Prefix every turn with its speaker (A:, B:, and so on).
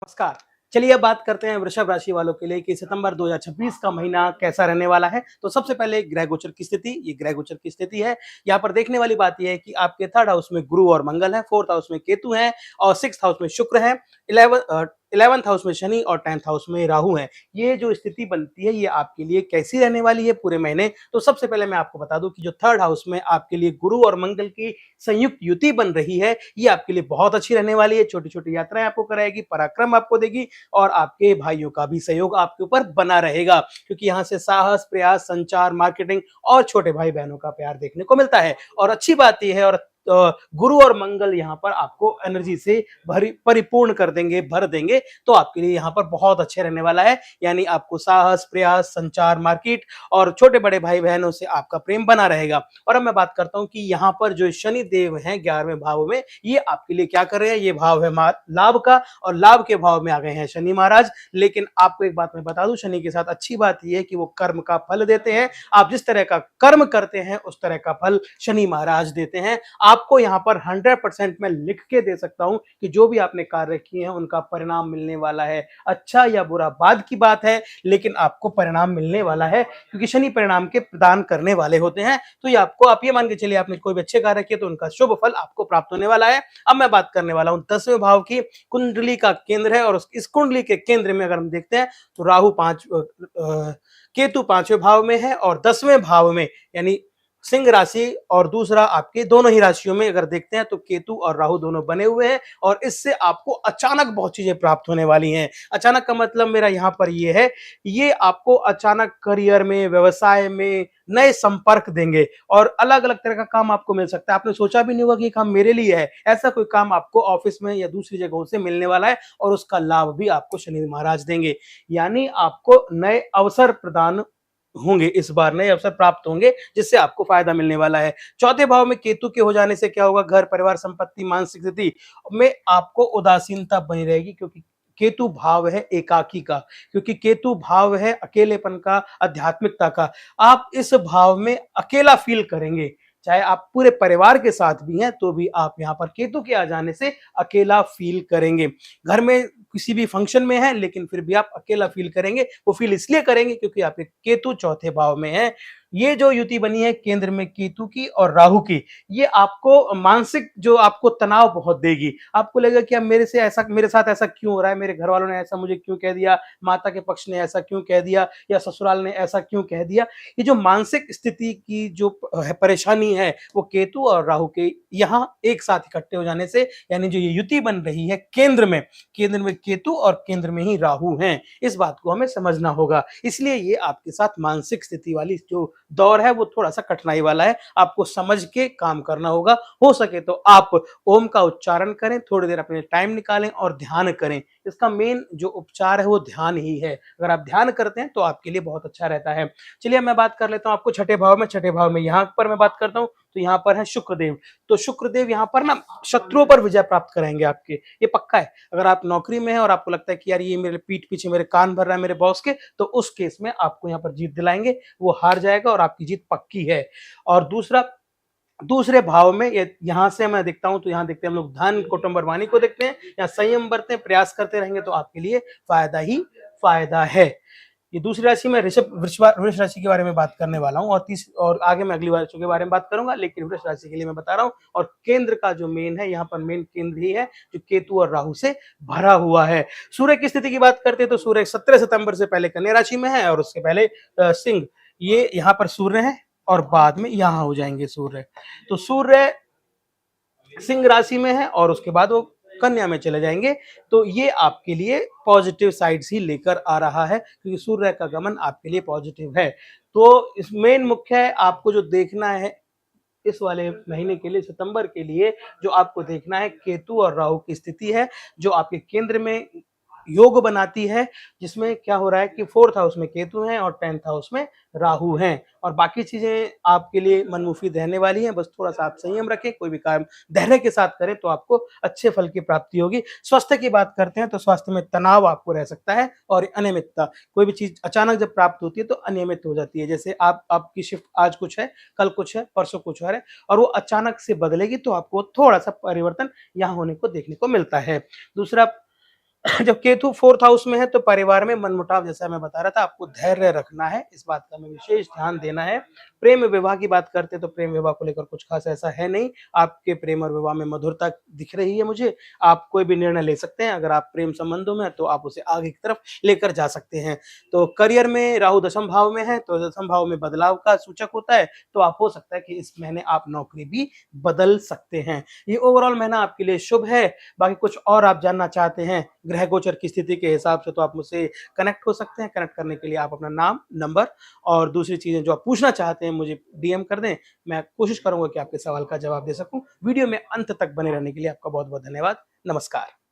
A: नमस्कार। चलिए अब बात करते हैं वृषभ राशि वालों के लिए कि सितंबर 2026 का महीना कैसा रहने वाला है। तो सबसे पहले ग्रह गोचर की स्थिति, ये ग्रह गोचर की स्थिति है। यहाँ पर देखने वाली बात ये है कि आपके थर्ड हाउस में गुरु और मंगल है, फोर्थ हाउस में केतु है और सिक्स्थ हाउस में शुक्र है, 11th हाउस में शनि और 10th हाउस में राहु है। ये जो स्थिति बनती है ये आपके लिए कैसी रहने वाली है पूरे महीने। तो सबसे पहले मैं आपको बता दूं कि जो थर्ड हाउस में आपके लिए गुरु और मंगल की संयुक्त युति बन रही है, ये आपके लिए बहुत अच्छी रहने वाली है। छोटी-छोटी यात्राएँ आपको कराएगी, पराक्रम आपको देगी और आपके भाइयों का भी सहयोग आपके ऊपर बना रहेगा, क्योंकि यहाँ से साहस, प्रयास, संचार, मार्केटिंग और छोटे भाई-बहनों का प्यार देखने को मिलता है। और अच्छी बात ये है और गुरु और मंगल यहाँ पर आपको एनर्जी से भरी परिपूर्ण कर देंगे, भर देंगे, तो आपके लिए यहाँ पर बहुत अच्छे रहने वाला है। यानी आपको साहस, प्रयास, संचार, मार्केट और छोटे-बड़े भाई-बहनों से आपका प्रेम बना रहेगा। और अब मैं बात करता हूँ कि यहाँ पर जो शनि देव हैं 11वें भाव में, ये आपके लिए क्या कर रहे हैं? ये भाव है लाभ का और लाभ के भाव में आ गए हैं शनि महाराज। लेकिन आपको एक बात मैं बता दूं, शनि के साथ अच्छी बात ये है कि वो कर्म का फल देते हैं। आप जिस तरह का कर्म करते हैं उस तरह का फल शनि महाराज देते हैं। आपको यहाँ पर 100% मैं लिख के दे सकता हूं कि जो भी आपने कार्य किए हैं उनका परिणाम मिलने वाला है। अच्छा या बुरा बाद की बात है, लेकिन आपको परिणाम मिलने वाला है, क्योंकि शनि परिणाम के प्रदान करने वाले होते हैं। तो ये आपको, आप ये मान के चलिए आपने कोई भी अच्छे कार्य किए तो उनका शुभ फल आपको प्राप्त होने वाला है। अब मैं बात करने वाला हूं 10वें भाव की। कुंडली का केंद्र है और इस कुंडली के केंद्र में अगर हम देखते हैं तो केतु 5वें भाव में है और 10वें भाव में, यानी सिंह राशि और दूसरा आपके दोनों ही राशियों में अगर देखते हैं तो केतु और राहु दोनों बने हुए हैं और इससे आपको अचानक बहुत चीजें प्राप्त होने वाली हैं। अचानक का मतलब मेरा यहाँ पर ये है, ये आपको अचानक करियर में, व्यवसाय में नए संपर्क देंगे और अलग-अलग तरह का काम आपको मिल सकता है। आपने सोचा भी नहीं होगा कि ये काम मेरे लिए है। ऐसा कोई काम आपको ऑफिस में या दूसरी जगहों से मिलने वाला है और उसका लाभ भी आपको शनि महाराज देंगे। यानी आपको नए अवसर प्रदान होंगे, इस बार नए अवसर प्राप्त होंगे जिससे आपको फायदा मिलने वाला है। चौथे भाव में केतु के हो जाने से क्या होगा? घर, परिवार, संपत्ति, मानसिक स्थिति में आपको उदासीनता बनी रहेगी, क्योंकि केतु भाव है एकाकी का, क्योंकि केतु भाव है अकेलेपन का, आध्यात्मिकता का। आप इस भाव में अकेला फील करेंगे, चाहे आप पूरे परिवार के साथ भी हैं तो भी आप यहाँ पर केतु के आ जाने से अकेला फील करेंगे। घर में किसी भी फंक्शन में है लेकिन फिर भी आप अकेला फील करेंगे। वो फील इसलिए करेंगे क्योंकि आपके केतु चौथे भाव में है। ये जो युति बनी है केंद्र में केतु की और राहु की, ये आपको मानसिक जो आपको तनाव बहुत देगी। आपको लगेगा कि अब मेरे साथ ऐसा क्यों हो रहा है? मेरे घर वालों ने ऐसा मुझे क्यों कह दिया? माता के पक्ष ने ऐसा क्यों कह दिया? या ससुराल ने ऐसा क्यों कह दिया? ये जो मानसिक स्थिति की जो परेशानी है, वो केतु और राहु के यहाँ एक साथ इकट्ठे हो जाने से, यानी जो ये युति बन रही है केंद्र में केतु और केंद्र में ही राहु हैं। इस बात को हमें समझना होगा। इसलिए ये आपके साथ मानसिक स्थिति वाली जो दौर है वो थोड़ा-सा कठिनाई वाला है। आपको समझ के काम करना होगा। हो सके तो आप ओम का उच्चारण करें, थोड़ी देर अपने टाइम निकालें और ध्यान करें। इसका मेन जो उपचार है वो ध्यान ही है। अगर आप ध्यान करते हैं तो आपके लिए बहुत अच्छा रहता है। चलिए अब मैं बात कर लेता हूँ आपको छठे भाव में यहाँ पर मैं बात करता हूँ तो यहाँ पर है शुक्रदेव। तो शुक्रदेव यहाँ पर ना शत्रुओं पर विजय प्राप्त कराएँगे आपके, ये पक्का है। अगर आप नौकरी में हैं और आपको लगता है कि यार ये मेरे पीठ पीछे मेरे कान भर रहा है मेरे बॉस के, तो उस केस में आपको यहाँ पर जीत दिलाएँगे। वो हार जाएगा और आपकी जीत पक्की है। और दूसरे भाव में ये यहाँ से मैं देखता हूँ तो यहाँ देखते हैं हम लोग धन, कुटुंब और वाणी को देखते हैं। यहाँ संयम बरतें, प्रयास करते रहेंगे तो आपके लिए फायदा ही फायदा है। ये दूसरी राशि में वृष राशि के बारे में बात करने वाला हूँ और आगे मैं अगली राशियों के बारे में बात करूंगा, लेकिन वृष राशि के लिए मैं बता रहा हूँ। और केंद्र का जो मेन है, यहाँ पर मेन केंद्र ही है जो केतु और राहु से भरा हुआ है। सूर्य की स्थिति की बात करते हैं तो सूर्य 17 सितंबर से पहले कन्या राशि में है और उसके पहले सिंह, ये यहाँ पर सूर्य है और बाद में यहाँ हो जाएंगे सूर्य। तो सूर्य सिंह राशि में है और उसके बाद वो कन्या में चले जाएंगे। तो ये आपके लिए पॉजिटिव साइड्स ही लेकर आ रहा है, क्योंकि सूर्य का गमन आपके लिए पॉजिटिव है। तो इस मेन मुख्य है आपको जो देखना है इस वाले महीने के लिए, सितंबर के लिए, जो आपको देखना है केतु और राहु की स्थिति है जो आपके केंद्र में योग बनाती है, जिसमें क्या हो रहा है कि फोर्थ हाउस में केतु हैं और 10th हाउस में राहु हैं। और बाकी चीजें आपके लिए मनमुफिद रहने वाली हैं। बस थोड़ा सा आप संयम रखें, कोई भी काम धैर्य के साथ करें तो आपको अच्छे फल की प्राप्ति होगी। स्वास्थ्य की बात करते हैं तो स्वास्थ्य में तनाव आपको रह सकता है और अनियमितता, कोई भी चीज अचानक जब प्राप्त होती है तो अनियमित हो जाती है। जैसे आपकी शिफ्ट आज कुछ है, कल कुछ है, परसों कुछ और है और वो अचानक से बदलेगी तो आपको थोड़ा सा परिवर्तन यहाँ होने को देखने को मिलता है। दूसरा जब केतु 4th हाउस में है तो परिवार में मनमुटाव, जैसा मैं बता रहा था, आपको धैर्य रखना है, इस बात का हमें विशेष ध्यान देना है। प्रेम विवाह की बात करते हैं तो प्रेम विवाह को लेकर कुछ खास ऐसा है नहीं। आपके प्रेम और विवाह में मधुरता दिख रही है मुझे। आप कोई भी निर्णय ले सकते हैं, अगर आप प्रेम संबंधों में हैं तो आप उसे आगे की तरफ लेकर जा सकते हैं। तो करियर में राहु दशम भाव में है तो दशम भाव में बदलाव का सूचक होता है, तो आप हो सकता है कि इस महीने आप नौकरी भी बदल सकते हैं। ये ओवरऑल महीना आपके लिए शुभ है। बाकी कुछ और आप जानना चाहते हैं ग्रह गोचर की स्थिति के हिसाब से, तो आप मुझसे कनेक्ट हो सकते हैं। कनेक्ट करने के लिए आप अपना नाम, नंबर और दूसरी चीज़ें जो आप पूछना चाहते हैं मुझे डीएम कर दें। मैं कोशिश करूँगा कि आपके सवाल का जवाब दे सकूँ। वीडियो में अंत तक बने रहने के लिए आपका बहुत-बहुत धन्यवाद। नमस्कार।